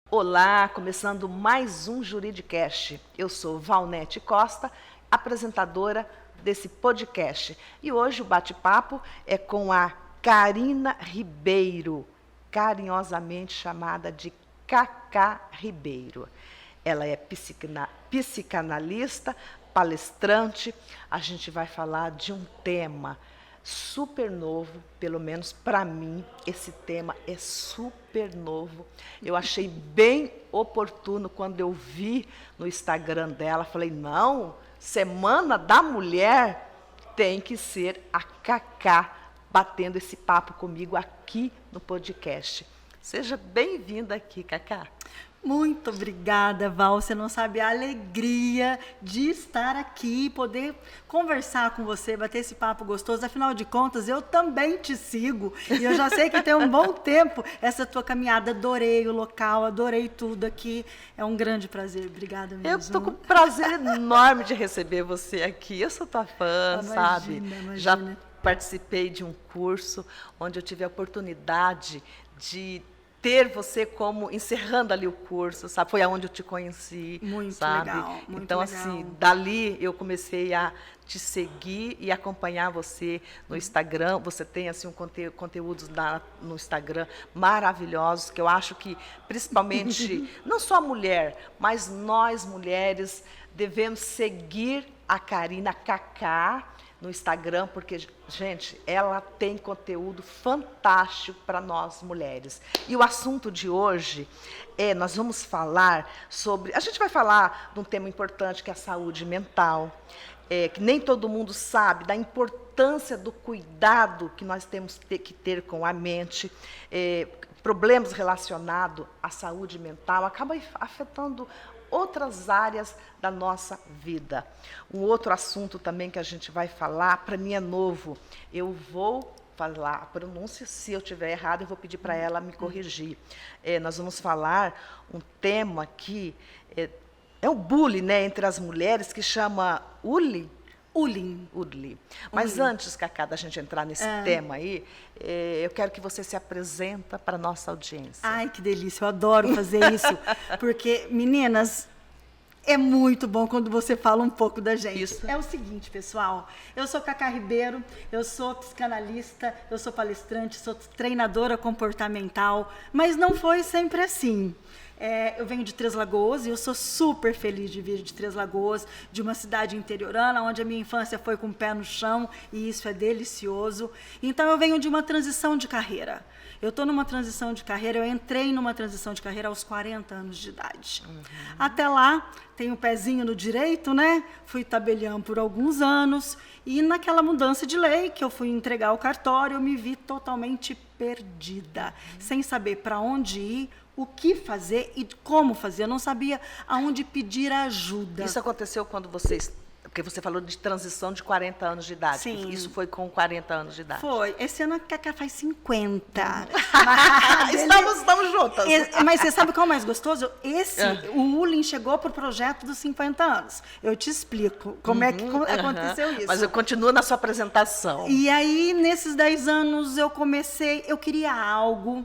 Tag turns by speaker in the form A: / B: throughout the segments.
A: Olá, começando mais um Juridicast. Eu sou Valnete Costa, apresentadora desse podcast. E hoje o bate-papo é com a Karina Ribeiro, carinhosamente chamada de Cacá Ribeiro. Ela é psicanalista, palestrante. A gente vai falar de um tema super novo, pelo menos para mim, esse tema é super novo. Eu achei bem oportuno quando eu vi no Instagram dela, falei, não, Semana da Mulher tem que ser a Cacá batendo esse papo comigo aqui no podcast. Seja bem-vinda aqui, Cacá.
B: Muito obrigada, Val. Você não sabe a alegria de estar aqui, poder conversar com você, bater esse papo gostoso. Afinal de contas, eu também te sigo e eu já sei que tem um bom tempo essa tua caminhada. Adorei o local, adorei tudo aqui. É um grande prazer. Obrigada mesmo.
A: Eu estou com um prazer enorme de receber você aqui. Eu sou tua fã, sabe?
B: Imagina.
A: Já participei de um curso onde eu tive a oportunidade de ter você como encerrando ali o curso, sabe? Foi aonde eu te conheci,
B: muito
A: sabe?
B: Legal, muito
A: então,
B: legal.
A: assim, dali eu comecei a te seguir e acompanhar você no Instagram. Você tem assim conteúdos no Instagram maravilhosos que eu acho que, principalmente, não só a mulher, mas nós mulheres devemos seguir a Karina Cacá no Instagram, porque, gente, ela tem conteúdo fantástico para nós mulheres. E o assunto de hoje nós vamos falar sobre... A gente vai falar de um tema importante, que é a saúde mental, que nem todo mundo sabe da importância do cuidado que nós temos que ter com a mente. Problemas relacionados à saúde mental acabam afetando outras áreas da nossa vida. Um outro assunto também que a gente vai falar, para mim é novo, eu vou falar a pronúncia, se eu estiver errado, eu vou pedir para ela me corrigir. Nós vamos falar um tema que é o bullying, né, entre as mulheres, que chama
B: Ulin.
A: Mas antes, Cacá, da gente entrar nesse tema aí, eu quero que você se apresenta para a nossa audiência.
B: Ai, que delícia, eu adoro fazer isso, porque, meninas, é muito bom quando você fala um pouco da gente.
A: Isso.
B: É o seguinte, pessoal, eu sou Cacá Ribeiro, eu sou psicanalista, eu sou palestrante, sou treinadora comportamental, mas não foi sempre assim. Eu venho de Três Lagoas e eu sou super feliz de vir de Três Lagoas, de uma cidade interiorana, onde a minha infância foi com o pé no chão, e isso é delicioso. Então, eu venho de uma transição de carreira. Eu estou numa transição de carreira, eu entrei numa transição de carreira aos 40 anos de idade. Até lá, tenho o pezinho no direito, né? Fui tabelião por alguns anos, e naquela mudança de lei, que eu fui entregar o cartório, eu me vi totalmente perdida, sem saber para onde ir, o que fazer e como fazer. Eu não sabia aonde pedir ajuda.
A: Isso aconteceu quando porque você falou de transição de 40 anos de idade.
B: Sim.
A: Isso foi com 40 anos de idade.
B: Foi. Esse ano a Cacá faz 50.
A: Estamos juntas.
B: Mas você sabe qual é o mais gostoso? O Ulin chegou para o projeto dos 50 anos. Eu te explico como é que aconteceu isso.
A: Mas eu continuo na sua apresentação.
B: E aí, nesses 10 anos, eu queria algo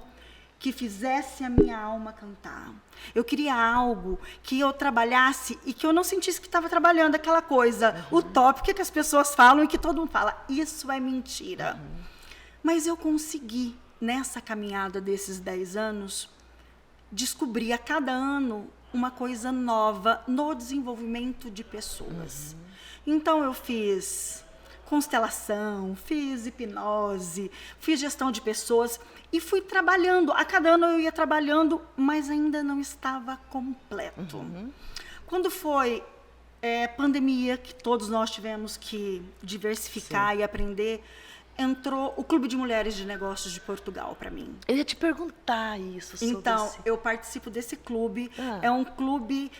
B: que fizesse a minha alma cantar. Eu queria algo que eu trabalhasse e que eu não sentisse que estava trabalhando aquela coisa utópica que as pessoas falam e que todo mundo fala, isso é mentira. Mas eu consegui, nessa caminhada desses 10 anos, descobrir a cada ano uma coisa nova no desenvolvimento de pessoas. Então, eu fiz constelação, fiz hipnose, fiz gestão de pessoas e fui trabalhando. A cada ano eu ia trabalhando, mas ainda não estava completo. Quando foi pandemia, que todos nós tivemos que diversificar e aprender, entrou o Clube de Mulheres de Negócios de Portugal para mim.
A: Eu ia te perguntar isso.
B: Então, eu participo desse clube. É um clube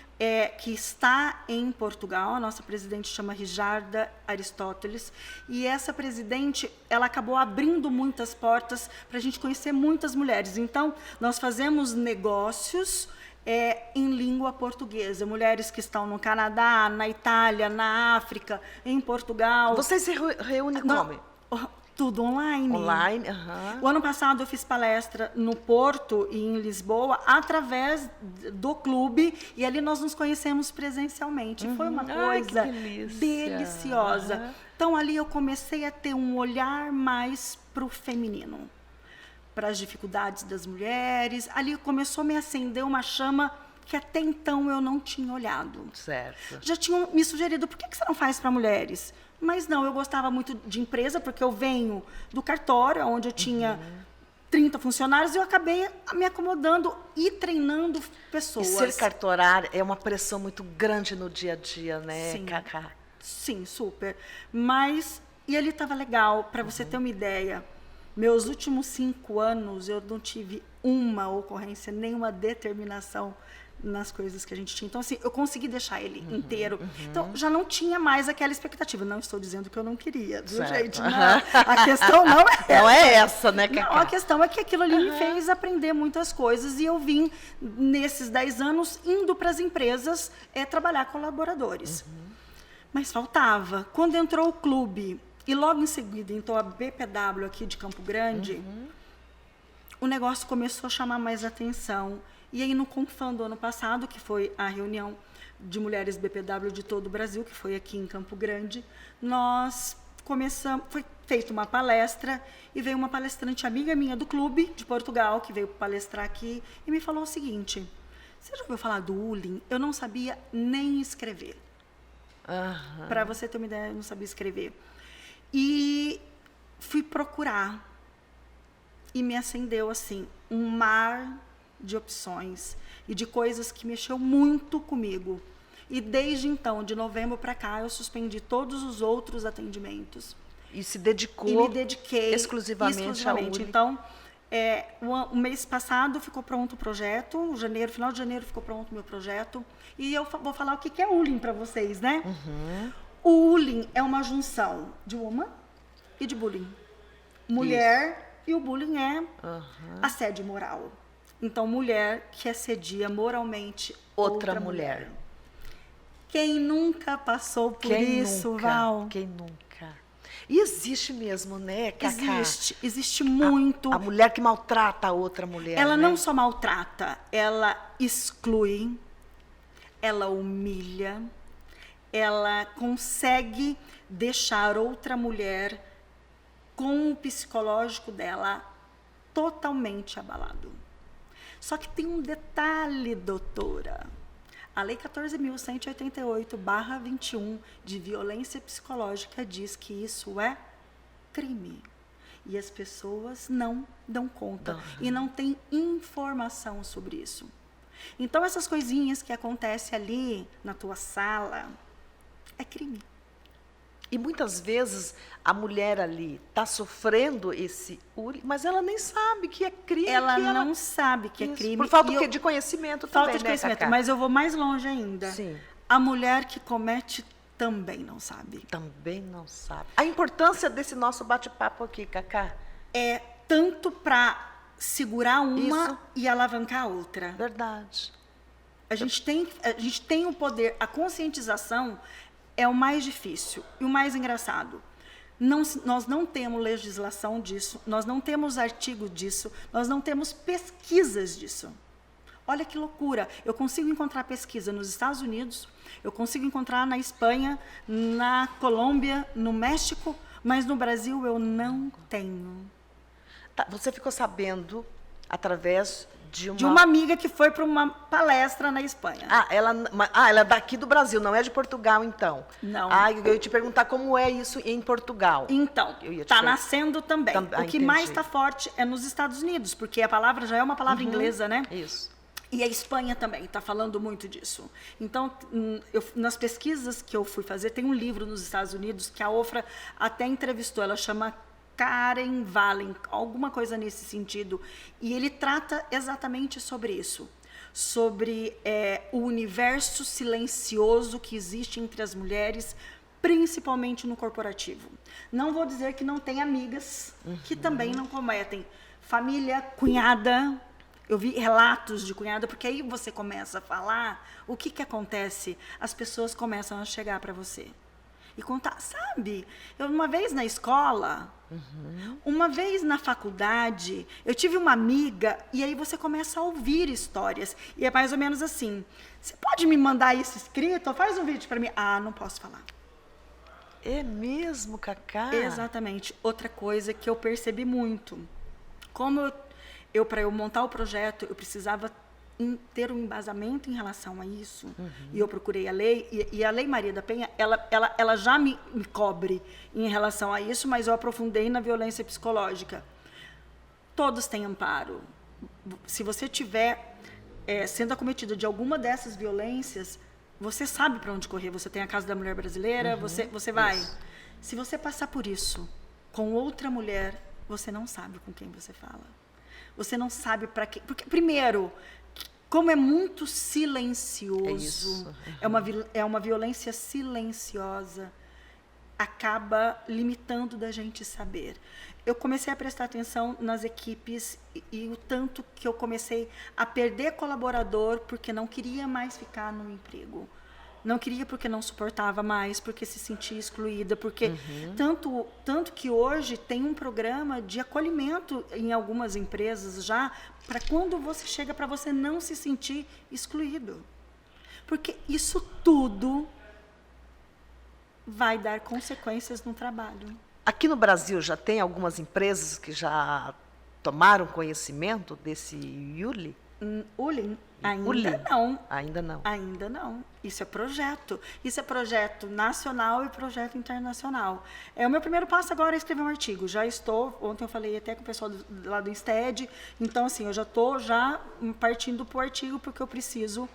B: que está em Portugal. A nossa presidente chama Rijarda Aristóteles. E essa presidente, ela acabou abrindo muitas portas para a gente conhecer muitas mulheres. Então, nós fazemos negócios em língua portuguesa. Mulheres que estão no Canadá, na Itália, na África, em Portugal.
A: Vocês se reúnem como?
B: Tudo online.
A: Online,
B: O ano passado eu fiz palestra no Porto e em Lisboa através do clube e ali nós nos conhecemos presencialmente. Foi uma coisa deliciosa. Então ali eu comecei a ter um olhar mais para o feminino, para as dificuldades das mulheres. Ali começou a me acender uma chama que até então eu não tinha olhado.
A: Certo.
B: Já tinham me sugerido, por que você não faz para mulheres? Mas não, eu gostava muito de empresa, porque eu venho do cartório, onde eu tinha 30 funcionários, e eu acabei me acomodando e treinando pessoas.
A: E ser cartorária é uma pressão muito grande no dia a dia, né,
B: Sim.
A: Cacá?
B: Sim, super. Mas, e ali estava legal, para você ter uma ideia, meus últimos 5 anos, eu não tive uma ocorrência, nenhuma determinação nas coisas que a gente tinha. Então, assim, eu consegui deixar ele inteiro. Então, já não tinha mais aquela expectativa. Não estou dizendo que eu não queria, viu, gente? Não, a questão não é essa.
A: Não é essa, né, Cacá?
B: Não, a questão é que aquilo ali me fez aprender muitas coisas e eu vim, nesses 10 anos, indo para as empresas trabalhar com colaboradores. Mas faltava. Quando entrou o clube e logo em seguida entrou a BPW aqui de Campo Grande, o negócio começou a chamar mais atenção. E aí, no Confam do ano passado, que foi a reunião de mulheres BPW de todo o Brasil, que foi aqui em Campo Grande, nós começamos, foi feita uma palestra e veio uma palestrante amiga minha do clube de Portugal, que veio palestrar aqui, e me falou o seguinte: você já ouviu falar do Ullin? Eu não sabia nem escrever. Para você ter uma ideia, eu não sabia escrever. E fui procurar. E me acendeu, assim, um mar de opções e de coisas que mexeu muito comigo. E desde então, de novembro para cá, eu suspendi todos os outros atendimentos.
A: E se dedicou
B: e me dediquei
A: exclusivamente ao Ullin.
B: Então, o mês passado ficou pronto o projeto, final de janeiro ficou pronto o meu projeto. E eu vou falar o que é Ullin para vocês, né? O Ullin é uma junção de woman e de bullying. Mulher, e o bullying é assédio moral. Então, mulher que assedia moralmente outra mulher. Quem nunca passou por isso, Val?
A: Quem nunca? E existe mesmo, né, Cacá?
B: Existe muito.
A: A mulher que maltrata a outra mulher.
B: Ela
A: né?
B: não só maltrata, ela exclui, ela humilha, ela consegue deixar outra mulher com o psicológico dela totalmente abalado. Só que tem um detalhe, doutora. A Lei 14.188/21 de violência psicológica diz que isso é crime. E as pessoas não dão conta e não têm informação sobre isso. Então, essas coisinhas que acontecem ali na tua sala é crime.
A: E muitas vezes a mulher ali está sofrendo esse Ullin, mas ela nem sabe que é crime.
B: Ela não sabe que é
A: Isso,
B: crime.
A: por falta de conhecimento também,
B: falta de conhecimento,
A: Cacá?
B: mas eu vou mais longe ainda.
A: Sim.
B: A mulher que comete também não sabe.
A: Também não sabe. A importância desse nosso bate-papo aqui, Cacá.
B: É tanto para segurar uma
A: Isso.
B: e alavancar a outra.
A: Verdade.
B: A gente tem o poder, a conscientização é o mais difícil e o mais engraçado. Nós não temos legislação disso, nós não temos artigo disso, nós não temos pesquisas disso. Olha que loucura. Eu consigo encontrar pesquisa nos Estados Unidos, eu consigo encontrar na Espanha, na Colômbia, no México, mas no Brasil eu não tenho.
A: Tá, você ficou sabendo através de
B: uma amiga que foi para uma palestra na Espanha.
A: Ela é daqui do Brasil, não é de Portugal, então?
B: Não.
A: Eu ia te perguntar como é isso em Portugal.
B: Então, está nascendo também. O que
A: entendi.
B: mais está forte é nos Estados Unidos, porque a palavra já é uma palavra inglesa, né?
A: Isso.
B: E a Espanha também está falando muito disso. Então, nas pesquisas que eu fui fazer, tem um livro nos Estados Unidos que a Ofra até entrevistou, ela chama Karen Valen, alguma coisa nesse sentido. E ele trata exatamente sobre isso. Sobre o universo silencioso que existe entre as mulheres, principalmente no corporativo. Não vou dizer que não tem amigas que também não cometem. Família, cunhada, eu vi relatos de cunhada, porque aí você começa a falar, o que que acontece? As pessoas começam a chegar para você e contar, sabe? Uma vez na escola, uma vez na faculdade, eu tive uma amiga, e aí você começa a ouvir histórias. E é mais ou menos assim, você pode me mandar isso escrito? Ou faz um vídeo para mim? Ah, não posso falar.
A: É mesmo, Cacá?
B: Exatamente. Outra coisa que eu percebi muito, como para eu montar o projeto, eu precisava ter um embasamento em relação a isso, e eu procurei a lei, e a Lei Maria da Penha, ela já me cobre em relação a isso, mas eu aprofundei na violência psicológica. Todos têm amparo. Se você tiver sendo acometida de alguma dessas violências, você sabe para onde correr. Você tem a Casa da Mulher Brasileira, você vai. Isso. Se você passar por isso com outra mulher, você não sabe com quem você fala. Você não sabe para quem. Porque, primeiro, como é muito silencioso, é uma violência silenciosa, acaba limitando da gente saber. Eu comecei a prestar atenção nas equipes e o tanto que eu comecei a perder colaborador porque não queria mais ficar no emprego. Não queria porque não suportava mais, porque se sentia excluída, porque tanto que hoje tem um programa de acolhimento em algumas empresas já, para quando você chega, para você não se sentir excluído. Porque isso tudo vai dar consequências no trabalho.
A: Aqui no Brasil já tem algumas empresas que já tomaram conhecimento desse Yuli?
B: Ulin? Ainda não.
A: Ainda não.
B: Ainda não. Isso é projeto. Isso é projeto nacional e projeto internacional. O meu primeiro passo agora é escrever um artigo. Já estou, ontem eu falei até com o pessoal lá do INSTED, então assim, eu já estou partindo para o artigo porque eu preciso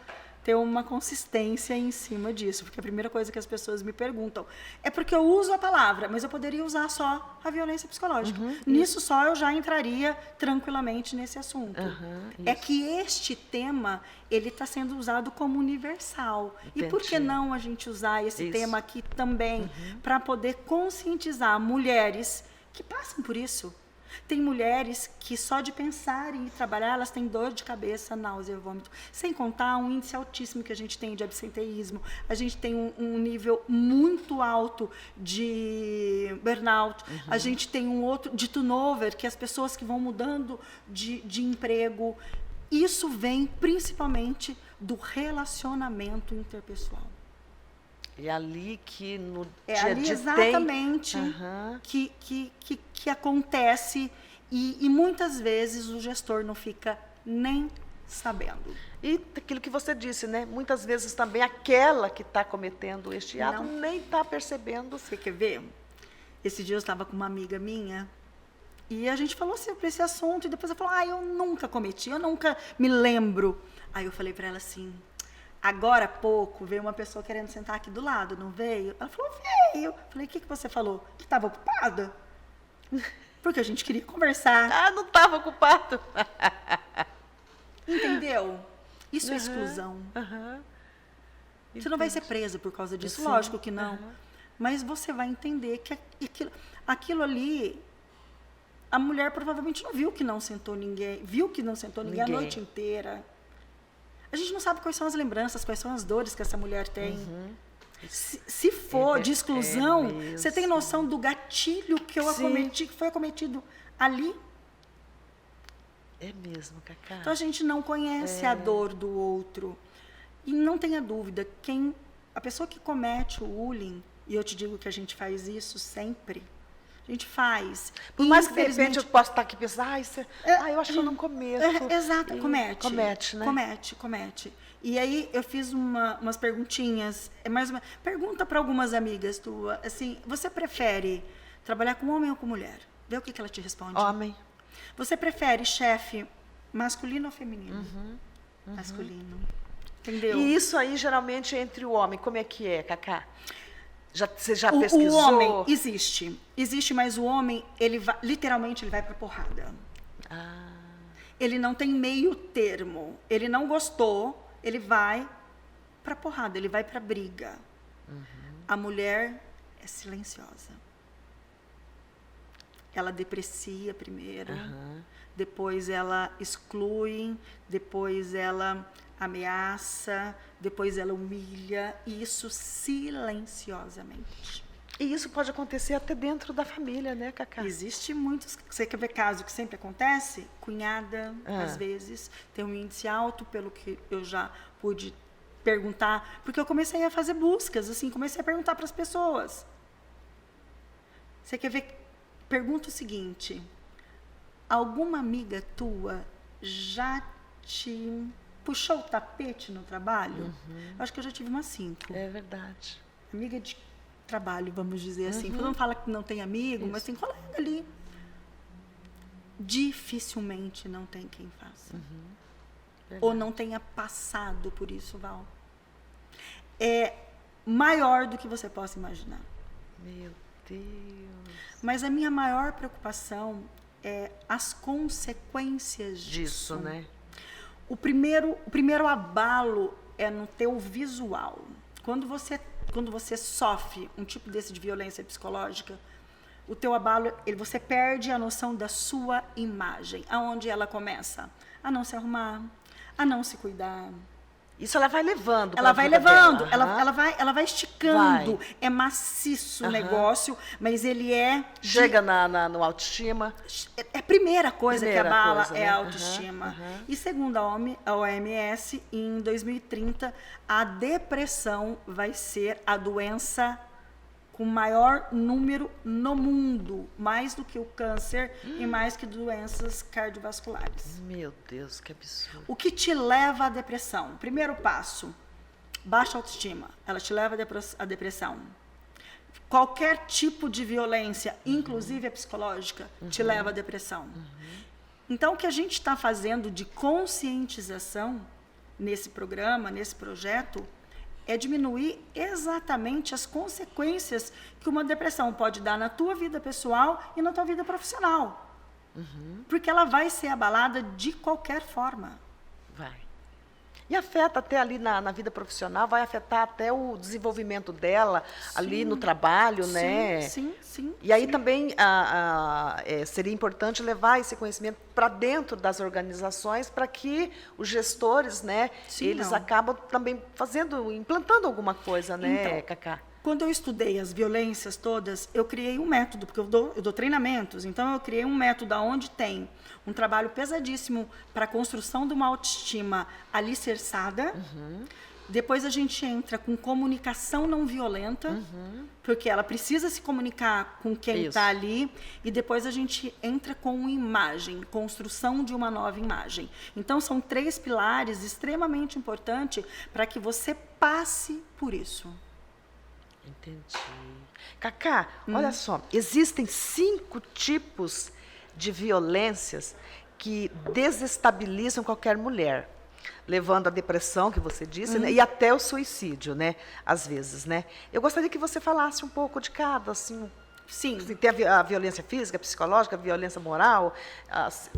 B: ter uma consistência em cima disso, porque a primeira coisa que as pessoas me perguntam é porque eu uso a palavra, mas eu poderia usar só a violência psicológica. Nisso só eu já entraria tranquilamente nesse assunto. É que este tema, ele está sendo usado como universal.
A: Entendi.
B: E por que não a gente usar esse tema aqui também, para poder conscientizar mulheres que passam por isso? Tem mulheres que só de pensar em ir trabalhar, elas têm dor de cabeça, náusea, vômito. Sem contar um índice altíssimo que a gente tem de absenteísmo. A gente tem um nível muito alto de burnout. A gente tem um outro de turnover, que é as pessoas que vão mudando de emprego. Isso vem principalmente do relacionamento interpessoal.
A: É ali que no dia
B: ali exatamente que acontece e muitas vezes o gestor não fica nem sabendo.
A: E aquilo que você disse, né? Muitas vezes também aquela que está cometendo este ato nem está percebendo.
B: Você quer ver? Esse dia eu estava com uma amiga minha e a gente falou sobre esse assunto e depois ela falou, eu nunca cometi, eu nunca me lembro. Aí eu falei para ela assim, agora há pouco veio uma pessoa querendo sentar aqui do lado, não veio? Ela falou, veio. Eu falei, o que você falou? Que estava ocupada? Porque a gente queria conversar.
A: Ah, não estava ocupado.
B: Entendeu? Isso é exclusão. Você não vai ser presa por causa disso, lógico que não. Mas você vai entender que aquilo ali, a mulher provavelmente não viu que não sentou ninguém, a noite inteira. A gente não sabe quais são as lembranças, quais são as dores que essa mulher tem. Se for de exclusão, você tem noção do gatilho que que foi acometido ali?
A: É mesmo, Cacá.
B: Então a gente não conhece a dor do outro. E não tenha dúvida, a pessoa que comete o bullying, e eu te digo que a gente faz isso sempre, a gente faz.
A: Por mais que de repente eu possa estar aqui pensando, eu acho que eu não cometo.
B: Exato, comete.
A: Comete, né?
B: Comete. E aí eu fiz umas perguntinhas, pergunta para algumas amigas tuas, assim, você prefere trabalhar com homem ou com mulher? Vê o que ela te responde.
A: Homem.
B: Você prefere chefe masculino ou feminino? Masculino. Entendeu?
A: E isso aí geralmente entre o homem, como é que é, Cacá? Você já
B: O
A: pesquisou?
B: homem existe, mas o homem, literalmente, ele vai pra porrada. Ele não tem meio termo. Ele não gostou, ele vai pra porrada, ele vai pra briga. A mulher é silenciosa. Ela deprecia primeiro, depois ela exclui, depois ela ameaça, depois ela humilha, e isso silenciosamente.
A: E isso pode acontecer até dentro da família, né, Cacá?
B: Existe muitos, você quer ver caso que sempre acontece? Cunhada, às vezes, tem um índice alto, pelo que eu já pude perguntar, porque eu comecei a fazer buscas, assim, comecei a perguntar para as pessoas. Você quer ver? Pergunta o seguinte: alguma amiga tua já te puxou o tapete no trabalho? Eu acho que eu já tive umas 5.
A: É verdade.
B: Amiga de trabalho, vamos dizer assim. Todo mundo fala que não tem amigo, mas tem colega ali. Dificilmente não tem quem faça. Ou não tenha passado por isso, Val. É maior do que você possa imaginar.
A: Meu Deus.
B: Mas a minha maior preocupação é as consequências disso.
A: Né?
B: O primeiro abalo é no teu visual. Quando você sofre um tipo desse de violência psicológica, o teu abalo, você perde a noção da sua imagem. Aonde ela começa? A não se arrumar, a não se cuidar.
A: Isso ela vai levando.
B: Ela vai levando, ela vai esticando.
A: Vai.
B: É maciço o negócio, mas ele é...
A: Chega no autoestima.
B: É a primeira coisa que abala,
A: coisa,
B: é
A: né?
B: a autoestima. E segundo a OMS, em 2030, a depressão vai ser a doença com maior número no mundo, mais do que o câncer e mais que doenças cardiovasculares.
A: Meu Deus, que absurdo.
B: O que te leva à depressão? Primeiro passo, baixa autoestima. Ela te leva à depressão. Qualquer tipo de violência, inclusive a psicológica, te leva à depressão. Então, o que a gente está fazendo de conscientização nesse programa, nesse projeto, é diminuir exatamente as consequências que uma depressão pode dar na tua vida pessoal e na tua vida profissional. Porque ela vai ser abalada de qualquer forma.
A: Vai. E afeta até ali na vida profissional, vai afetar até o desenvolvimento dela ali no trabalho, né?
B: Sim.
A: E aí também seria importante levar esse conhecimento para dentro das organizações para que os gestores, né, eles acabam também implantando alguma coisa, né,
B: Então,
A: Cacá?
B: Quando eu estudei as violências todas, eu criei um método, porque eu dou treinamentos, então eu criei um método onde tem um trabalho pesadíssimo para a construção de uma autoestima alicerçada. Depois a gente entra com comunicação não violenta, porque ela precisa se comunicar com quem está ali, e depois a gente entra com imagem, construção de uma nova imagem. Então são 3 pilares extremamente importantes para que você passe por isso.
A: Entendi. Cacá, olha só, existem 5 tipos de violências que desestabilizam qualquer mulher, levando à depressão, que você disse, né, e até o suicídio, né, às vezes, né? Eu gostaria que você falasse um pouco de cada, assim.
B: Sim.
A: Tem a violência física, psicológica, a violência moral.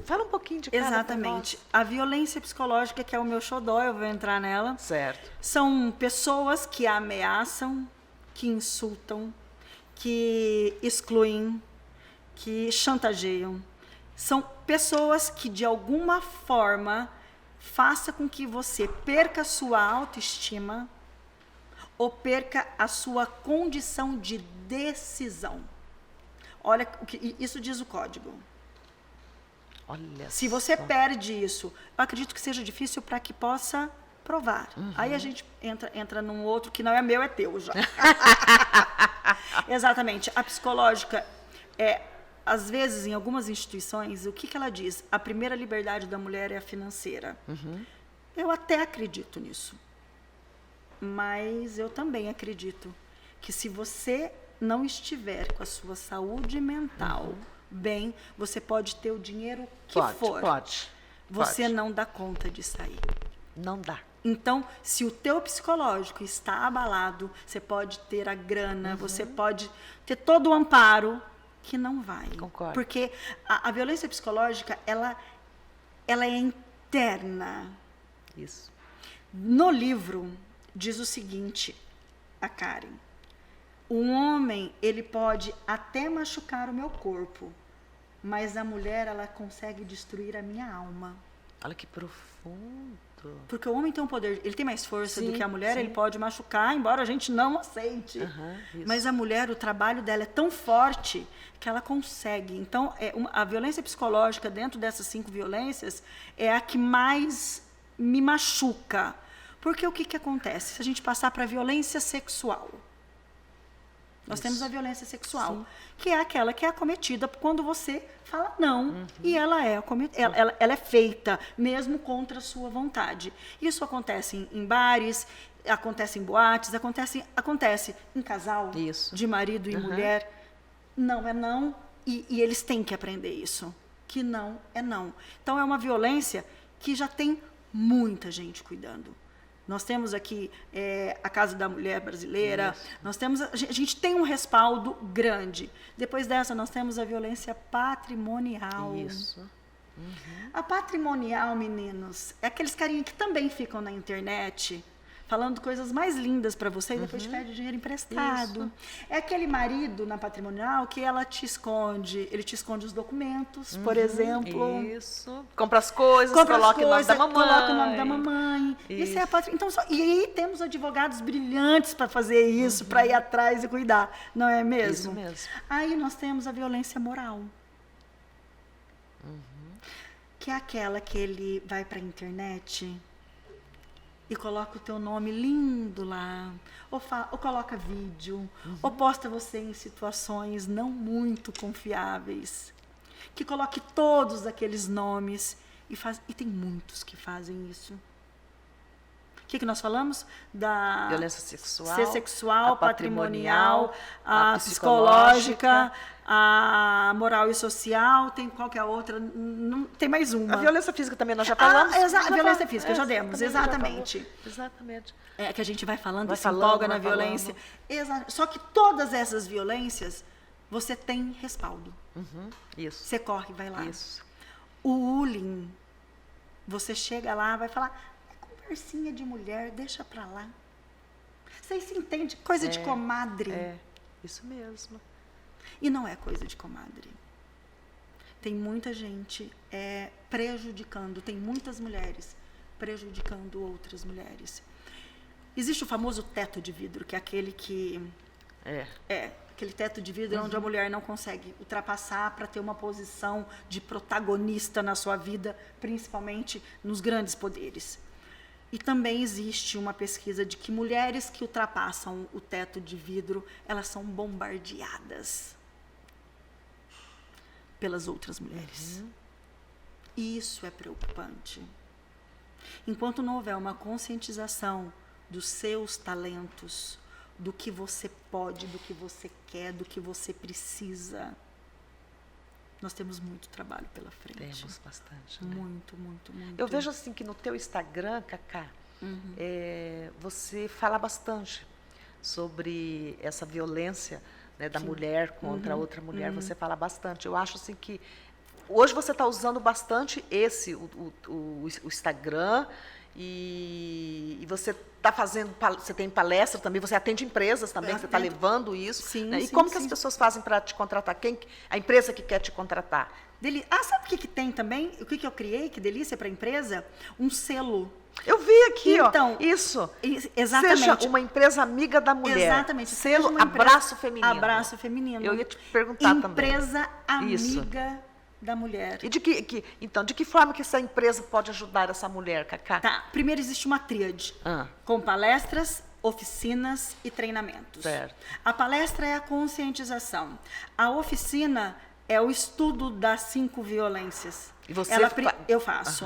A: Fala um pouquinho de cada.
B: Exatamente. A violência psicológica, que é o meu xodó, eu vou entrar nela.
A: Certo.
B: São pessoas que ameaçam, que insultam, que excluem, que chantageiam. São pessoas que, de alguma forma, façam com que você perca a sua autoestima ou perca a sua condição de decisão. Olha, isso diz o código.
A: Olha
B: Se você perde isso, eu acredito que seja difícil para que possa provar. Aí a gente entra num outro que não é meu, é teu já. Exatamente. A psicológica, às vezes, em algumas instituições, o que ela diz? A primeira liberdade da mulher é a financeira. Eu até acredito nisso. Mas eu também acredito que se você não estiver com a sua saúde mental bem, você pode ter o dinheiro que for.
A: Pode.
B: Você não dá conta de sair.
A: Não dá.
B: Então, se o teu psicológico está abalado, você pode ter a grana, você pode ter todo o amparo, que não vai.
A: Concordo.
B: Porque a violência psicológica, ela é interna.
A: Isso.
B: No livro, diz o seguinte, a Karen: o homem, ele pode até machucar o meu corpo, mas a mulher, ela consegue destruir a minha alma.
A: Olha que profundo.
B: Porque o homem tem um poder, ele tem mais força
A: Sim,
B: do que a mulher,
A: sim.
B: ele pode machucar, embora a gente não aceite.
A: Isso.
B: Mas a mulher, o trabalho dela é tão forte que ela consegue. Então, a violência psicológica, dentro dessas 5 violências, é a que mais me machuca. Porque o que acontece? Se a gente passar para a violência sexual, nós temos a violência sexual, que é aquela que é acometida quando você fala não, e ela é feita mesmo contra a sua vontade. Isso acontece em bares, acontece em boates, acontece em casal,
A: Isso.
B: de marido e mulher. Não é não, e eles têm que aprender isso, que não é não. Então, é uma violência que já tem muita gente cuidando. Nós temos aqui a Casa da Mulher Brasileira, a gente tem um respaldo grande. Depois dessa, nós temos a violência patrimonial.
A: Isso.
B: A patrimonial, meninos, é aqueles carinhas que também ficam na internet falando coisas mais lindas para você e depois te pede dinheiro emprestado. É aquele marido na patrimonial que ele te esconde os documentos, por exemplo.
A: Isso. Compra as coisas, coloca o nome da mamãe.
B: Coloca o nome da mamãe. Isso é a então, e aí temos advogados brilhantes para fazer isso, para ir atrás e cuidar, não é mesmo?
A: Isso mesmo.
B: Aí nós temos a violência moral. Que é aquela que ele vai para a internet e coloca o teu nome lindo lá, ou coloca vídeo, ou posta você em situações não muito confiáveis, que coloque todos aqueles nomes, e tem muitos que fazem isso. O que nós falamos? Da
A: violência sexual,
B: ser sexual,
A: a
B: patrimonial,
A: a
B: a psicológica, a moral e social, tem qualquer outra, não, tem mais uma.
A: A violência física também nós já falamos.
B: A violência física, já demos, exatamente.
A: Exatamente.
B: É que a gente vai falando
A: Vai
B: e se
A: falando,
B: empolga na
A: vai
B: violência. Só que todas essas violências, você tem respaldo.
A: Isso.
B: Você corre, vai lá.
A: Isso.
B: O bullying, você chega lá, vai falar, é conversinha de mulher, deixa pra lá. Vocês se entendem, coisa de comadre.
A: É, isso mesmo.
B: E não é coisa de comadre. Tem muita gente prejudicando, tem muitas mulheres prejudicando outras mulheres. Existe o famoso teto de vidro, que é aquele que... aquele teto de vidro onde a mulher não consegue ultrapassar para ter uma posição de protagonista na sua vida, principalmente nos grandes poderes. E também existe uma pesquisa de que mulheres que ultrapassam o teto de vidro, elas são bombardeadas pelas outras mulheres. E isso é preocupante. Enquanto não houver uma conscientização dos seus talentos, do que você pode, do que você quer, do que você precisa, nós temos muito trabalho pela frente.
A: Temos bastante. Né?
B: Muito, muito, muito.
A: Eu vejo assim que no teu Instagram, Cacá, você fala bastante sobre essa violência, né, da mulher contra outra mulher. Você fala bastante. Eu acho assim que hoje você está usando bastante o Instagram e você está fazendo, você tem palestra também, você atende empresas também, que você está levando isso.
B: Sim,
A: né? E
B: sim,
A: como que as pessoas fazem para te contratar? A empresa que quer te contratar?
B: Sabe o que tem também? O que eu criei? Que delícia para a empresa? Um selo.
A: Eu vi aqui,
B: então,
A: isso.
B: Exatamente.
A: Seja uma empresa amiga da mulher.
B: Exatamente.
A: Selo
B: Seja
A: Abraço Feminino.
B: Abraço Feminino.
A: Eu ia te perguntar também.
B: Empresa amiga
A: Isso.
B: da mulher.
A: E de que forma que essa empresa pode ajudar essa mulher, Cacá?
B: Tá. Primeiro existe uma tríade, com palestras, oficinas e treinamentos.
A: Certo.
B: A palestra é a conscientização. A oficina é o estudo das 5 violências.
A: E você
B: eu faço.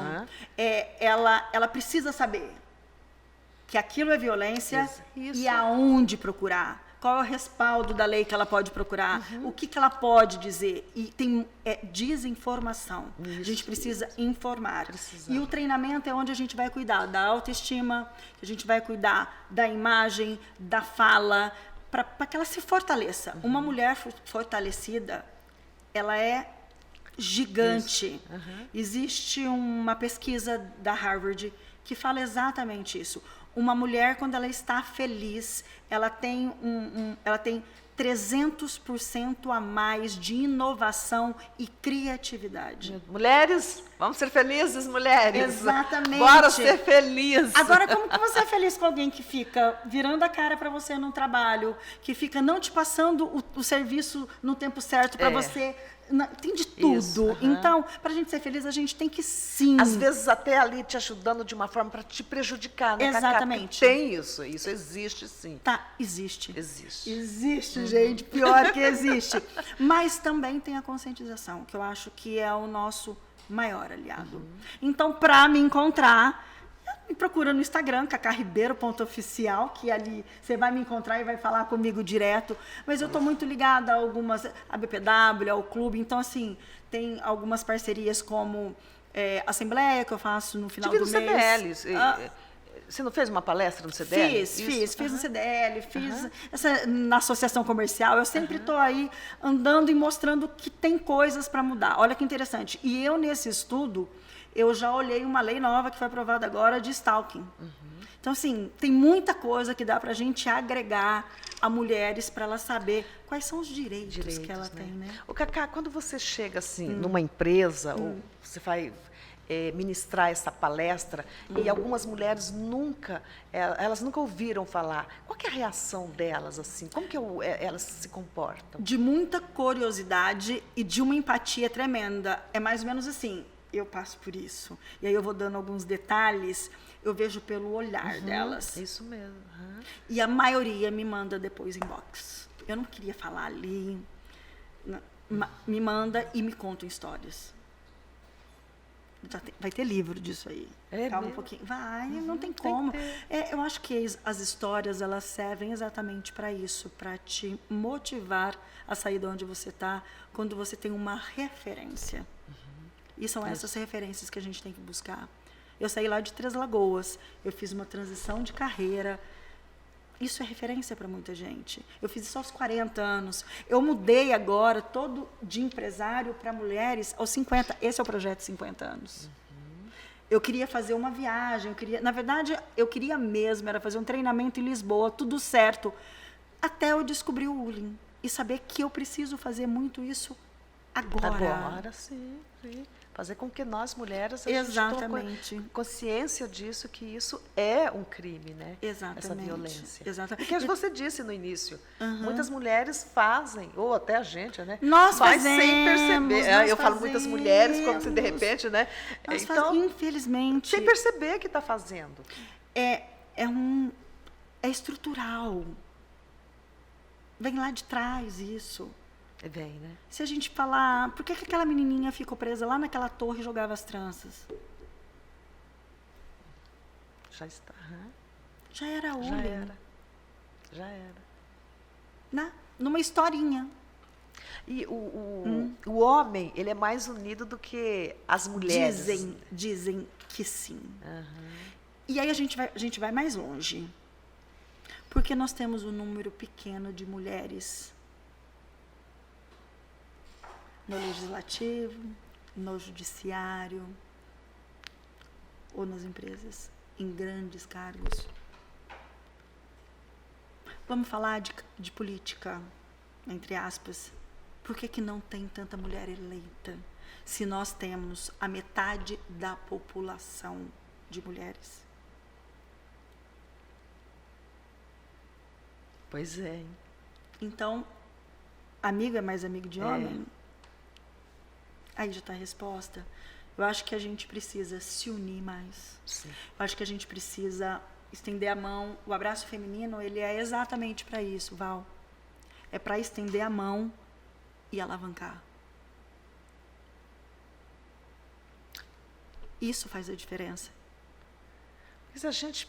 B: Ela precisa saber que aquilo é violência
A: Isso.
B: e aonde procurar. qual é o respaldo da lei que ela pode procurar, o que ela pode dizer. E tem desinformação. A gente precisa informar. E o treinamento é onde a gente vai cuidar da autoestima, a gente vai cuidar da imagem, da fala, para que ela se fortaleça. Uma mulher fortalecida, ela é gigante. Existe uma pesquisa da Harvard que fala exatamente isso. Uma mulher, quando ela está feliz, ela tem, ela tem 300% a mais de inovação e criatividade.
A: Mulheres, vamos ser felizes, mulheres.
B: Exatamente.
A: Bora ser felizes.
B: Agora, como que você é feliz com alguém que fica virando a cara para você no trabalho, que fica não te passando o serviço no tempo certo para você? Tem de tudo.
A: Isso,
B: Então, para a gente ser feliz, a gente tem que sim.
A: Às vezes até ali te ajudando de uma forma para te prejudicar, né, Cacá?
B: Exatamente.
A: Tem isso existe sim.
B: Tá, existe.
A: Existe.
B: Existe, gente, pior que existe. Mas também tem a conscientização, que eu acho que é o nosso maior aliado. Então, para me encontrar, me procura no Instagram, cacarribeiro.oficial, que ali você vai me encontrar e vai falar comigo direto. Mas eu estou muito ligada a algumas, a BPW, ao clube. Então, assim, tem algumas parcerias como Assembleia, que eu faço no final do mês.
A: CDL. Você não fez uma palestra no CDL?
B: Fiz no CDL, fiz na associação comercial. Eu sempre estou aí andando e mostrando que tem coisas para mudar. Olha que interessante. E eu, nesse estudo, eu já olhei uma lei nova que foi aprovada agora de stalking. Então, assim, tem muita coisa que dá para a gente agregar a mulheres para elas saber quais são os direitos que ela tem, né?
A: Ô, Cacá, quando você chega, assim, numa empresa, ou você vai ministrar essa palestra, e algumas mulheres elas nunca ouviram falar, qual que é a reação delas, assim? Como que elas se comportam?
B: De muita curiosidade e de uma empatia tremenda. É mais ou menos assim, eu passo por isso. E aí eu vou dando alguns detalhes, eu vejo pelo olhar delas.
A: Isso mesmo.
B: E a maioria me manda depois inbox. Eu não queria falar ali. Me manda e me contam histórias. Vai ter livro disso aí. Calma um pouquinho. Vai, não tem como. Eu acho que as histórias, elas servem exatamente para isso, para te motivar a sair de onde você está, quando você tem uma referência. E são essas referências que a gente tem que buscar. Eu saí lá de Três Lagoas, eu fiz uma transição de carreira. Isso é referência para muita gente. Eu fiz isso aos 40 anos. Eu mudei agora todo de empresário para mulheres aos 50. Esse é o projeto 50 anos. Eu queria fazer uma viagem, na verdade, eu queria mesmo, era fazer um treinamento em Lisboa, tudo certo. Até eu descobrir o Ulin e saber que eu preciso fazer muito isso agora.
A: Agora, sim. Fazer com que nós, mulheres, a
B: Exatamente.
A: gente tome consciência disso, que isso é um crime, né?
B: Exatamente.
A: Essa violência.
B: Exatamente.
A: Porque você disse no início, muitas mulheres fazem, ou até a gente, né?
B: Nós
A: faz
B: fazemos,
A: sem perceber. Eu falo muitas mulheres, como se de
B: fazemos.
A: repente, né?
B: Então, infelizmente...
A: Sem perceber que está fazendo.
B: É estrutural. Vem lá de trás isso.
A: Vem, né?
B: Se a gente falar, por que aquela menininha ficou presa lá naquela torre e jogava as tranças?
A: Já está.
B: Já era Ulin.
A: Já era.
B: Numa historinha.
A: E o homem, ele é mais unido do que as mulheres.
B: Dizem que sim. E aí a gente vai mais longe. Porque nós temos um número pequeno de mulheres no legislativo, no judiciário ou nas empresas, em grandes cargos. Vamos falar de política, entre aspas. Por que não tem tanta mulher eleita se nós temos a metade da população de mulheres?
A: Pois é. Hein?
B: Então, amigo é mais amigo de homem? Aí já está a resposta. Eu acho que a gente precisa se unir mais.
A: Sim.
B: Eu acho que a gente precisa estender a mão. O abraço feminino, ele é exatamente para isso, Val. É para estender a mão e alavancar. Isso faz a diferença.
A: Mas a gente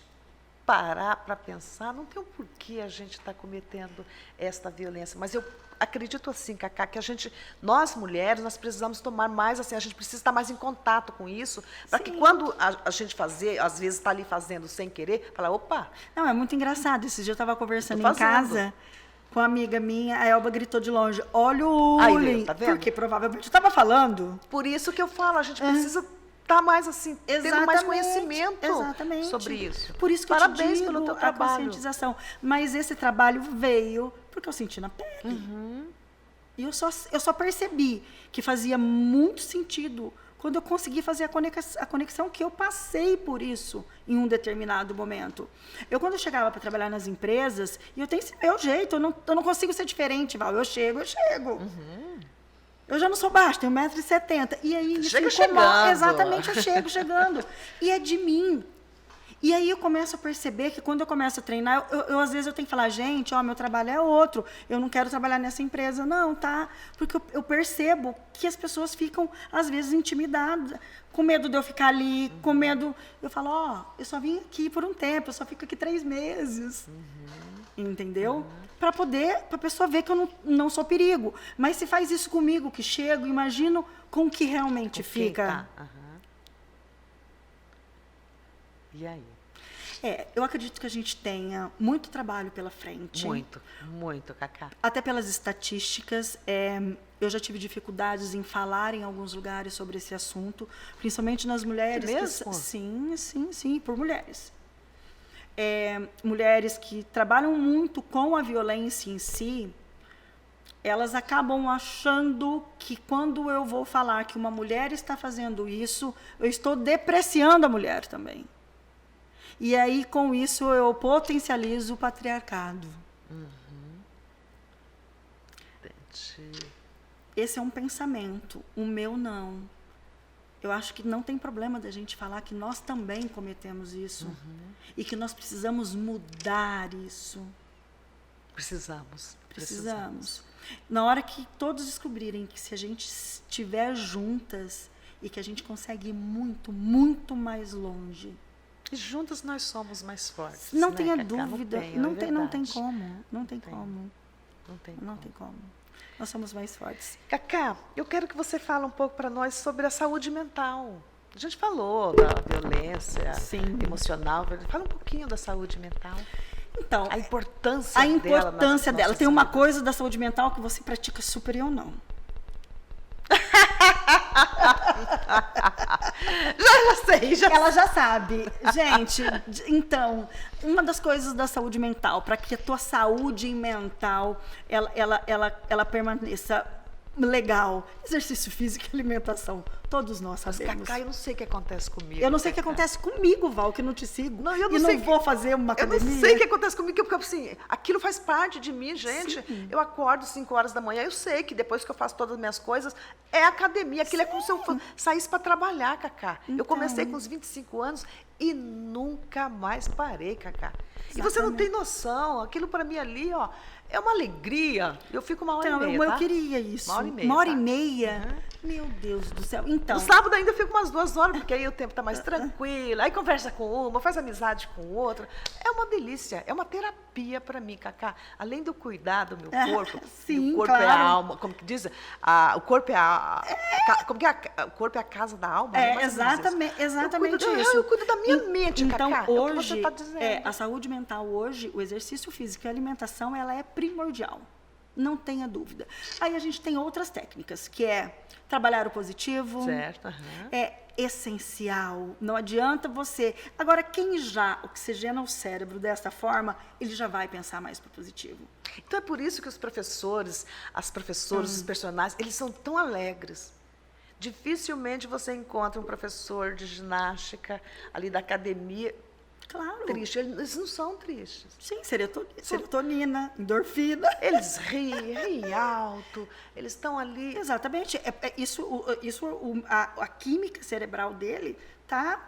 A: parar para pensar, não tem um porquê a gente estar cometendo esta violência. Mas eu acredito assim, Cacá, que nós mulheres, nós precisamos tomar mais assim, a gente precisa estar mais em contato com isso, para que quando a gente fazer, às vezes está ali fazendo sem querer, falar, opa.
B: Não, é muito engraçado. Esse dia eu estava conversando em casa com uma amiga minha, a Elba gritou de longe, olha o bullying,
A: tá vendo?
B: Porque provavelmente eu estava falando.
A: Por isso que eu falo, a gente precisa estar mais assim, tendo mais conhecimento sobre isso.
B: Por isso que
A: Parabéns
B: eu te digo
A: pelo teu
B: a
A: trabalho.
B: conscientização. Mas esse trabalho veio porque eu senti na pele. E eu só percebi que fazia muito sentido quando eu consegui fazer a conexão que eu passei por isso em um determinado momento. Quando eu chegava para trabalhar nas empresas, e eu tenho esse meu jeito, eu não consigo ser diferente, Val. Eu chego. Eu já não sou baixa, tenho 1,70 m. E aí isso
A: chega
B: incomoda.
A: chegando.
B: Exatamente, eu chego chegando. E é de mim. E aí eu começo a perceber que quando eu começo a treinar, às vezes eu tenho que falar, gente, meu trabalho é outro, eu não quero trabalhar nessa empresa, não, tá? Porque eu percebo que as pessoas ficam, às vezes, intimidadas, com medo de eu ficar ali, com medo... Eu falo, eu só vim aqui por um tempo, eu só fico aqui 3 meses. Entendeu? Para a pessoa ver que eu não sou perigo. Mas se faz isso comigo, que chego, imagino com que realmente fica.
A: E aí?
B: Eu acredito que a gente tenha muito trabalho pela frente.
A: Muito, Cacá.
B: Até pelas estatísticas, eu já tive dificuldades em falar em alguns lugares sobre esse assunto, principalmente nas mulheres.
A: É mesmo?
B: Sim, por mulheres. Mulheres que trabalham muito com a violência em si, elas acabam achando que quando eu vou falar que uma mulher está fazendo isso, eu estou depreciando a mulher também. E aí, com isso, eu potencializo o patriarcado.
A: Entendi.
B: Esse é um pensamento, o meu não. Eu acho que não tem problema da gente falar que nós também cometemos isso. E que nós precisamos mudar isso.
A: Precisamos.
B: Na hora que todos descobrirem que se a gente estiver juntas e que a gente consegue ir muito, muito mais longe.
A: E juntas nós somos mais fortes.
B: Não
A: né,
B: tenha
A: Cacá?
B: dúvida. Não tem como. Não tem como. Nós somos mais fortes.
A: Cacá, eu quero que você fale um pouco para nós sobre a saúde mental. A gente falou da violência emocional. Fala um pouquinho da saúde mental.
B: Então,
A: a importância
B: dela. Tem uma coisa da saúde mental que você pratica super e eu não.
A: já sei.
B: Ela já sabe. Gente, então, uma das coisas da saúde mental, para que a tua saúde mental ela permaneça legal, exercício físico e alimentação. Todos nós sabemos.
A: Cacá, eu não sei o que acontece comigo.
B: Eu não sei o que acontece comigo, Val, que não te sigo.
A: Não, eu não
B: vou fazer uma academia.
A: Eu não sei o que acontece comigo, porque assim, aquilo faz parte de mim, gente. Eu acordo 5 horas da manhã, eu sei que depois que eu faço todas as minhas coisas, é academia. Aquilo é como se eu saísse para trabalhar, Cacá.
B: Então,
A: eu comecei com uns 25 anos e nunca mais parei, Cacá.
B: Exatamente.
A: E você não tem noção, aquilo para mim ali, é uma alegria. Eu fico 1h30,
B: eu queria isso.
A: 1h30.
B: 1h30? Meu Deus do céu. Então,
A: no sábado ainda eu fico umas 2 horas, porque aí o tempo está mais tranquilo. Aí conversa com uma, faz amizade com outra. É uma delícia, é uma terapia para mim, Cacá. Além de eu cuidar do meu corpo,
B: sim,
A: o corpo é a alma, como que diz? O corpo é a... Como que é? O corpo é a casa da alma?
B: Exatamente isso.
A: Eu cuido da minha mente,
B: então,
A: Cacá.
B: Hoje,
A: é o que você está dizendo.
B: A saúde mental hoje, o exercício físico e a alimentação, ela é primordial. Não tenha dúvida. Aí a gente tem outras técnicas, que é trabalhar o positivo.
A: Certo.
B: É essencial. Não adianta você... Agora, quem já oxigena o cérebro dessa forma, ele já vai pensar mais para o positivo.
A: Então é por isso que os professores, as professoras, os personagens, eles são tão alegres. Dificilmente você encontra um professor de ginástica ali da academia...
B: Claro.
A: Triste. Eles não são tristes.
B: Sim, serotonina, endorfina.
A: Eles riem alto, eles estão ali.
B: Exatamente. A química cerebral dele tá.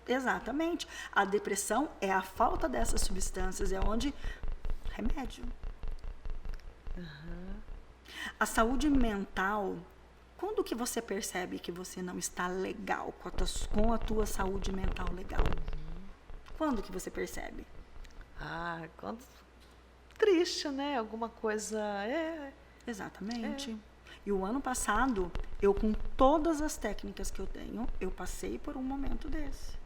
B: Exatamente. A depressão é a falta dessas substâncias, é onde remédio. A saúde mental. Quando que você percebe que você não está legal com a tua saúde mental legal? Quando que você percebe?
A: Quando triste, né? Alguma coisa.
B: Exatamente. E o ano passado, eu com todas as técnicas que eu tenho, eu passei por um momento desse.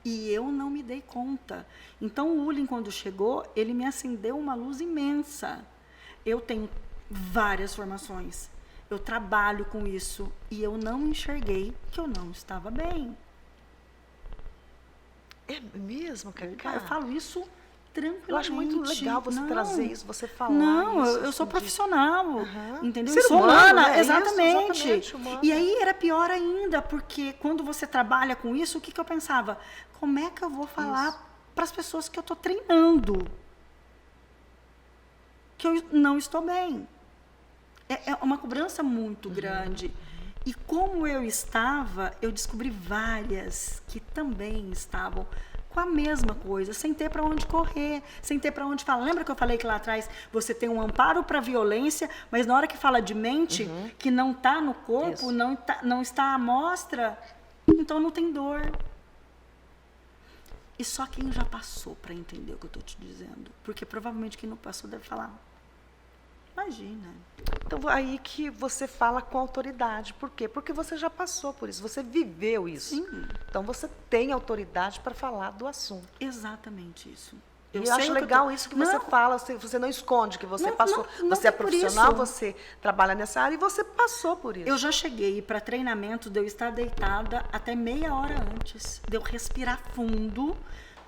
B: E eu não me dei conta. Então, o Ullin, quando chegou, ele me acendeu uma luz imensa. Eu tenho várias formações. Eu trabalho com isso. E eu não enxerguei que eu não estava bem.
A: É mesmo, Cacá?
B: Eu falo isso tranquilamente.
A: Eu acho muito legal você trazer isso, você falar
B: Não,
A: isso.
B: eu sou profissional, entendeu?
A: Ser
B: Eu sou
A: humano,
B: humana,
A: né?
B: exatamente.
A: Isso, exatamente, humana.
B: E aí era pior ainda, porque quando você trabalha com isso, o que eu pensava? Como é que eu vou falar para as pessoas que eu estou treinando? Que eu não estou bem. É uma cobrança muito grande. E como eu estava, eu descobri várias que também estavam com a mesma coisa, sem ter para onde correr, sem ter para onde falar. Lembra que eu falei que lá atrás você tem um amparo para violência, mas na hora que fala de mente, que não está no corpo, não está à mostra, então não tem dor. E só quem já passou para entender o que eu estou te dizendo. Porque provavelmente quem não passou deve falar, imagina.
A: Então, aí que você fala com autoridade. Por quê? Porque você já passou por isso, você viveu isso.
B: Sim.
A: Então, você tem autoridade para falar do assunto.
B: Exatamente isso.
A: Eu acho legal isso que você fala, você não esconde que você passou. Você é profissional, você trabalha nessa área e você passou por isso.
B: Eu já cheguei para treinamento de eu estar deitada até meia hora antes, de eu respirar fundo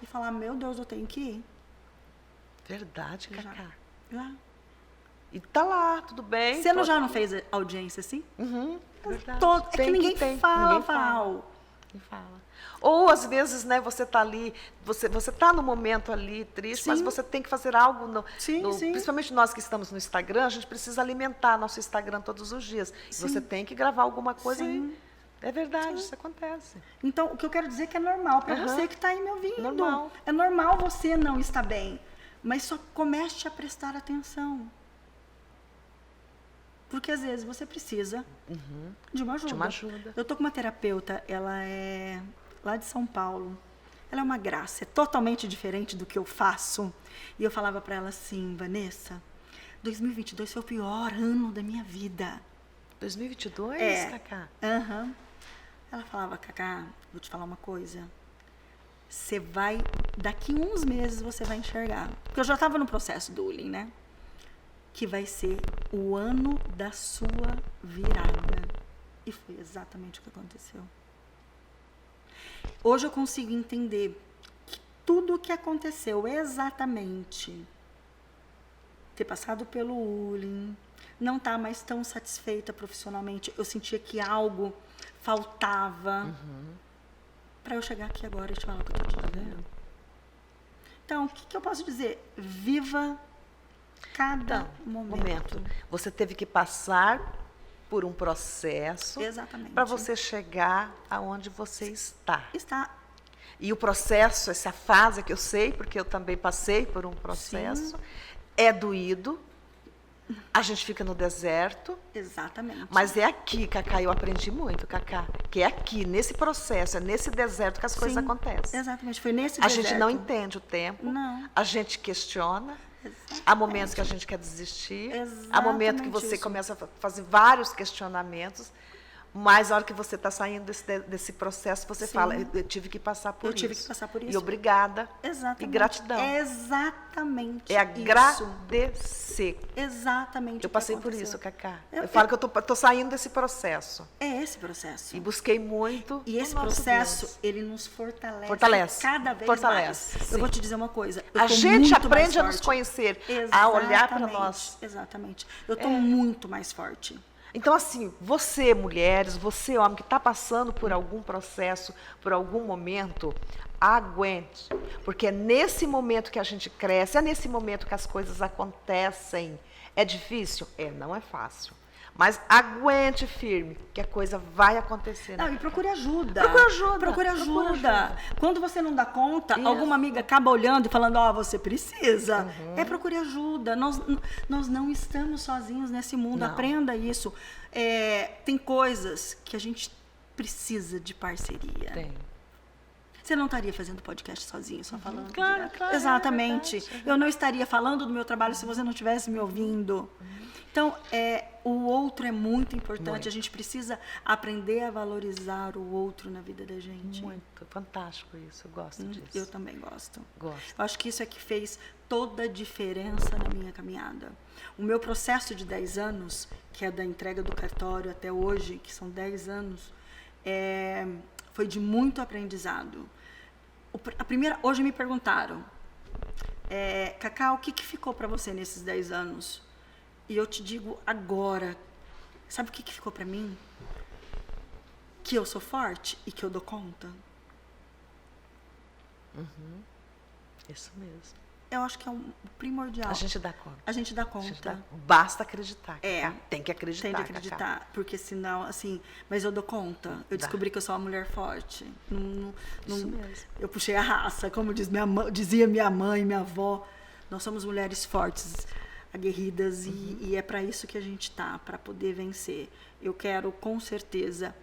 B: e falar, meu Deus, eu tenho que ir.
A: Verdade, Cacá.
B: Já.
A: E tá lá, tudo bem.
B: Você já não fez audiência assim?
A: Verdade.
B: É que ninguém fala, Val.
A: Ninguém fala. Ou, às vezes, né, você tá ali, você tá no momento ali triste, mas você tem que fazer algo.
B: Sim.
A: Principalmente nós que estamos no Instagram, a gente precisa alimentar nosso Instagram todos os dias. Você tem que gravar alguma coisa e... É verdade, isso acontece.
B: Então, o que eu quero dizer é que é normal para você que está aí me ouvindo.
A: Normal.
B: É normal você não estar bem, mas só comece a prestar atenção. Porque às vezes você precisa de uma ajuda.
A: De uma ajuda.
B: Eu tô com uma terapeuta, ela é lá de São Paulo. Ela é uma graça, é totalmente diferente do que eu faço. E eu falava para ela assim, Vanessa, 2022 foi o pior ano da minha vida.
A: 2022, Cacá?
B: Ela falava, Cacá, vou te falar uma coisa. Você vai, daqui uns meses você vai enxergar. Porque eu já estava no processo do Ullin, né? Que vai ser o ano da sua virada. E foi exatamente o que aconteceu. Hoje eu consigo entender que tudo o que aconteceu exatamente, ter passado pelo Ullin, não estar mais tão satisfeita profissionalmente, eu sentia que algo faltava para eu chegar aqui agora e te falar o que eu estou te dizendo. Então, o que eu posso dizer? Viva cada momento.
A: Você teve que passar por um processo para você chegar aonde você está. E o processo, essa fase que eu sei, porque eu também passei por um processo, é doído. A gente fica no deserto.
B: Exatamente.
A: Mas é aqui, Cacá, eu aprendi muito, Cacá, que é aqui, nesse processo, é nesse deserto que as coisas acontecem.
B: Exatamente, foi nesse
A: deserto.
B: deserto.
A: A gente não entende o tempo, a gente questiona. Há momentos que a gente quer desistir, há momentos que você começa a fazer vários questionamentos, mas a hora que você está saindo desse processo, você fala, eu tive que passar por isso.
B: Eu tive que passar por isso.
A: E obrigada.
B: Exatamente.
A: E gratidão.
B: Exatamente.
A: É agradecer.
B: Exatamente.
A: Eu passei por isso, Cacá. Eu falo que eu tô saindo desse processo.
B: É esse processo.
A: E busquei muito.
B: E esse processo,
A: Deus.
B: ele nos fortalece.
A: Fortalece.
B: Cada vez
A: fortalece,
B: mais.
A: Sim.
B: Eu vou te dizer uma coisa.
A: A gente aprende a nos conhecer, a olhar para nós.
B: Exatamente. Eu estou muito mais forte.
A: Então, assim, você, mulheres, você, homem, que está passando por algum processo, por algum momento, aguente. Porque é nesse momento que a gente cresce, é nesse momento que as coisas acontecem. É difícil? Não é fácil. Mas aguente firme, que a coisa vai acontecer.
B: Não, e procure ajuda.
A: Procure ajuda.
B: Quando você não dá conta, alguma amiga acaba olhando e falando, você precisa. Procure ajuda. Nós não estamos sozinhos nesse mundo. Não. Aprenda isso. Tem coisas que a gente precisa de parceria.
A: Tem.
B: você não estaria fazendo podcast sozinho, só falando.
A: Claro, claro.
B: Exatamente.
A: É verdade.
B: Eu não estaria falando do meu trabalho se você não estivesse me ouvindo. Então, o outro é muito importante.
A: Muito.
B: A gente precisa aprender a valorizar o outro na vida da gente.
A: Muito fantástico isso, eu gosto disso.
B: Eu também gosto.
A: Gosto.
B: Eu acho que isso é que fez toda a diferença na minha caminhada. O meu processo de 10 anos, que é da entrega do cartório até hoje, que são 10 anos, foi de muito aprendizado. Hoje me perguntaram, Cacá, o que ficou para você nesses 10 anos? E eu te digo agora, sabe o que ficou para mim? Que eu sou forte e que eu dou conta.
A: Isso mesmo.
B: Eu acho que é o primordial.
A: A gente dá conta.
B: A gente dá
A: A
B: conta.
A: gente dá- Basta acreditar.
B: É.
A: Cacá. Tem que acreditar.
B: Tem que acreditar,
A: Cacá.
B: porque senão, assim, mas eu dou conta. Eu descobri que eu sou uma mulher forte.
A: Isso mesmo.
B: Eu puxei a raça, como dizia minha mãe, minha avó. Nós somos mulheres fortes, aguerridas, e é para isso que a gente tá, para poder vencer. Eu quero, com certeza,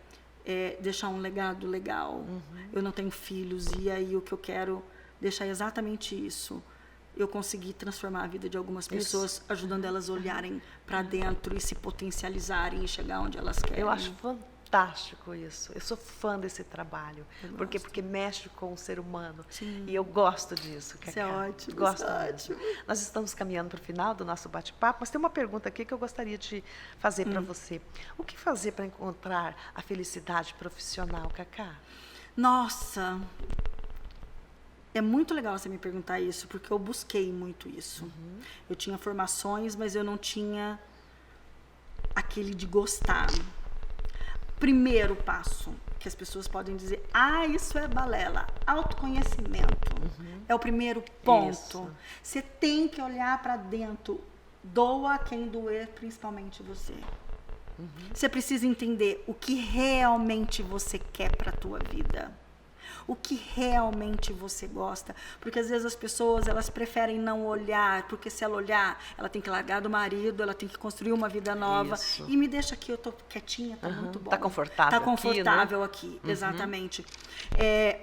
B: deixar um legado legal. Eu não tenho filhos, e aí o que eu quero deixar é exatamente isso. Eu consegui transformar a vida de algumas pessoas, ajudando elas a olharem para dentro e se potencializarem e chegar onde elas querem.
A: Eu acho fantástico isso. Eu sou fã desse trabalho. Por quê? Porque mexe com o ser humano.
B: Sim.
A: E eu gosto disso, Cacá.
B: Isso é ótimo.
A: Gosto
B: isso é
A: mesmo.
B: ótimo.
A: Nós estamos caminhando para o final do nosso bate-papo, mas tem uma pergunta aqui que eu gostaria de fazer para você. O que fazer para encontrar a felicidade profissional, Cacá?
B: Nossa, é muito legal você me perguntar isso, porque eu busquei muito isso. Eu tinha formações, mas eu não tinha aquele de gostar. Primeiro passo, que as pessoas podem dizer, isso é balela. Autoconhecimento é o primeiro ponto.
A: Isso.
B: Você tem que olhar para dentro. Doa quem doer, principalmente você. Você precisa entender o que realmente você quer para a tua vida. O que realmente você gosta. Porque às vezes as pessoas, elas preferem não olhar, porque se ela olhar, ela tem que largar do marido, ela tem que construir uma vida nova.
A: Isso.
B: E me deixa aqui, eu tô quietinha, tá muito bom.
A: Tá confortável
B: Tá
A: aqui,
B: confortável aqui, exatamente.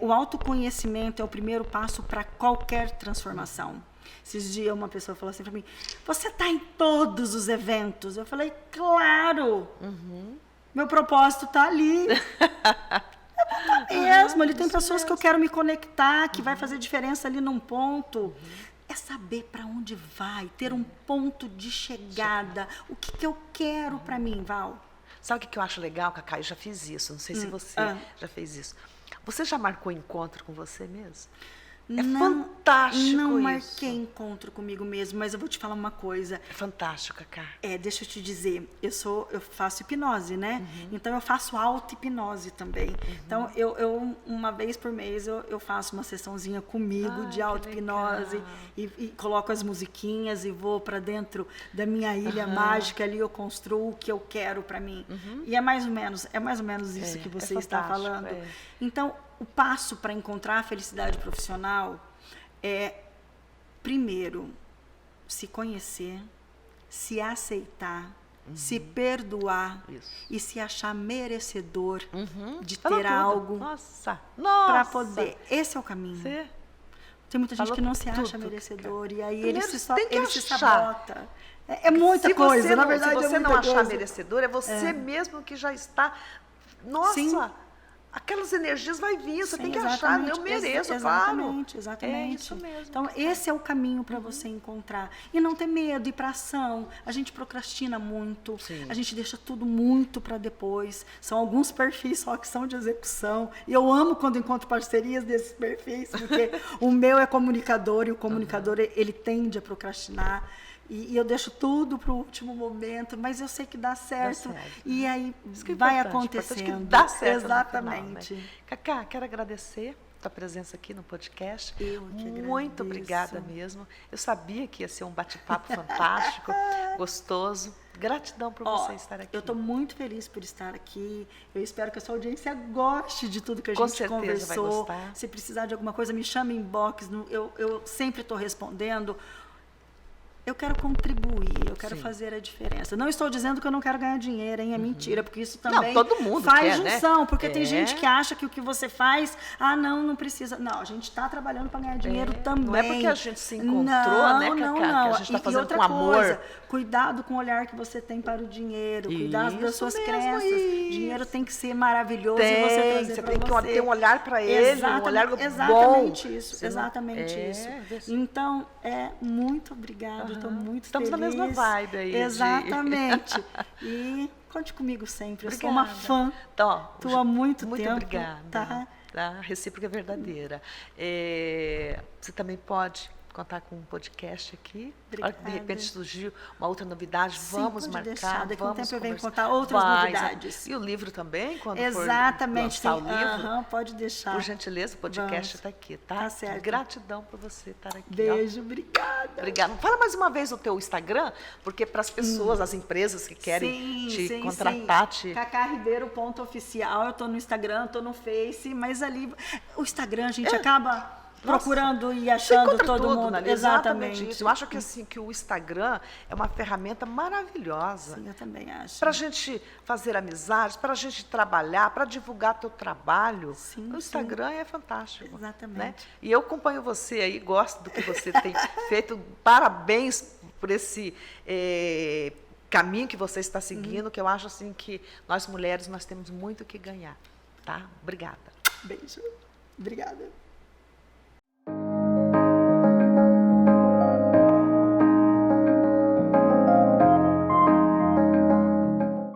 B: O autoconhecimento é o primeiro passo para qualquer transformação. Esses dias uma pessoa falou assim para mim, você tá em todos os eventos? Eu falei, claro! Meu propósito tá ali. Mesmo, ele tem pessoas que eu quero me conectar, que vai fazer diferença ali num ponto. É saber para onde vai, ter um ponto de chegada. O que eu quero para mim, Val?
A: Sabe o que eu acho legal, Cacá? Eu já fiz isso, não sei se você já fez isso. Você já marcou encontro com você mesmo? É fantástico
B: Não
A: isso.
B: marquei encontro comigo mesmo, mas eu vou te falar uma coisa.
A: É fantástico, Cacá.
B: Deixa eu te dizer, eu faço hipnose, né? Então eu faço auto-hipnose também. Então eu uma vez por mês eu faço uma sessãozinha comigo de
A: que
B: auto-hipnose
A: legal.
B: e coloco as musiquinhas e vou para dentro da minha ilha mágica ali, eu construo o que eu quero para mim. E é mais ou menos isso que você está
A: fantástico,
B: falando. Então, o passo para encontrar a felicidade profissional é, primeiro, se conhecer, se aceitar, se perdoar e se achar merecedor de
A: Falou
B: ter
A: tudo.
B: algo
A: Nossa!
B: para poder. Esse é o caminho.
A: Você
B: Tem muita gente
A: falou
B: que não se acha
A: tudo,
B: merecedor e aí
A: Primeiro,
B: ele
A: tem que
B: se
A: achar.
B: sabota. É muita coisa, na verdade.
A: Se você
B: é
A: não
B: muita
A: achar
B: coisa.
A: merecedor, é você mesmo que já está... Nossa!
B: Sim.
A: Aquelas energias vai vir, você
B: Sim,
A: tem que achar,
B: exatamente,
A: eu mereço,
B: exatamente,
A: claro.
B: exatamente.
A: É isso mesmo.
B: Então, esse é o caminho para você encontrar. E não ter medo, ir para ação. A gente procrastina muito,
A: Sim.
B: a gente deixa tudo muito para depois. São alguns perfis só que são de execução. E eu amo quando encontro parcerias desses perfis, porque o meu é comunicador e o comunicador, ele tende a procrastinar. E eu deixo tudo para o último momento, mas eu sei que dá certo. E aí
A: Isso que é
B: vai
A: importante,
B: acontecendo.
A: importante que dá certo no
B: Exatamente.
A: final, né? Cacá, quero agradecer a tua presença aqui no podcast.
B: Eu que
A: Muito
B: agradeço.
A: obrigada mesmo. Eu sabia que ia ser um bate-papo fantástico, gostoso. Gratidão por você estar aqui.
B: Eu estou muito feliz por estar aqui. Eu espero que a sua audiência goste de tudo que a
A: Com
B: gente
A: certeza
B: conversou.
A: vai gostar.
B: Se precisar de alguma coisa, me chame em inbox. Eu sempre estou respondendo. eu quero contribuir, eu quero
A: Sim.
B: fazer a diferença. Não estou dizendo que eu não quero ganhar dinheiro, hein? É mentira, porque isso também
A: todo mundo
B: faz
A: quer,
B: junção.
A: né?
B: Porque tem gente que acha que o que você faz, não precisa. Não, a gente está trabalhando para ganhar dinheiro também.
A: Não é porque a gente se encontrou, né, Cacá,
B: não.
A: que a gente está fazendo com amor.
B: Cuidado com o olhar que você tem para o dinheiro, cuidado das suas
A: mesmo,
B: crenças.
A: isso.
B: Dinheiro tem que ser maravilhoso e você trazer
A: você
B: para
A: tem que ter um olhar para ele, um olhar bom.
B: Exatamente isso,
A: Você
B: exatamente isso. Então, muito obrigada, estou muito
A: Estamos
B: feliz.
A: na mesma vibe aí.
B: Exatamente. E conte comigo sempre, eu sou uma fã tua há muito tempo.
A: Muito obrigada.
B: Tá?
A: A recíproca é verdadeira. Você também pode contar com um podcast aqui.
B: Obrigada.
A: De repente surgiu uma outra novidade,
B: Sim,
A: vamos
B: pode
A: marcar,
B: deixar. Daqui a um
A: vamos
B: tempo eu venho
A: conversar.
B: contar outras novidades.
A: E o livro também, quando
B: Exatamente,
A: for lançar o livro?
B: Pode deixar.
A: Por gentileza, o podcast está aqui, tá?
B: Tá certo.
A: Gratidão por você estar aqui.
B: Beijo, obrigada.
A: Obrigada. Fala mais uma vez o teu Instagram, porque para as pessoas, as empresas que querem te contratar...
B: Cacaribeiro.oficial, eu estou no Instagram, estou no Face, mas ali... O Instagram a gente acaba... procurando e achando todo mundo.
A: Exatamente isso. Eu acho que assim que o Instagram é uma ferramenta maravilhosa.
B: Sim, eu também acho.
A: Para a gente fazer amizades, para a gente trabalhar, para divulgar teu trabalho.
B: Sim,
A: o Instagram é fantástico.
B: Exatamente.
A: Né? E eu acompanho você aí, gosto do que você tem feito. Parabéns por esse caminho que você está seguindo, que eu acho assim que nós mulheres nós temos muito o que ganhar. Tá? Obrigada.
B: Beijo. Obrigada.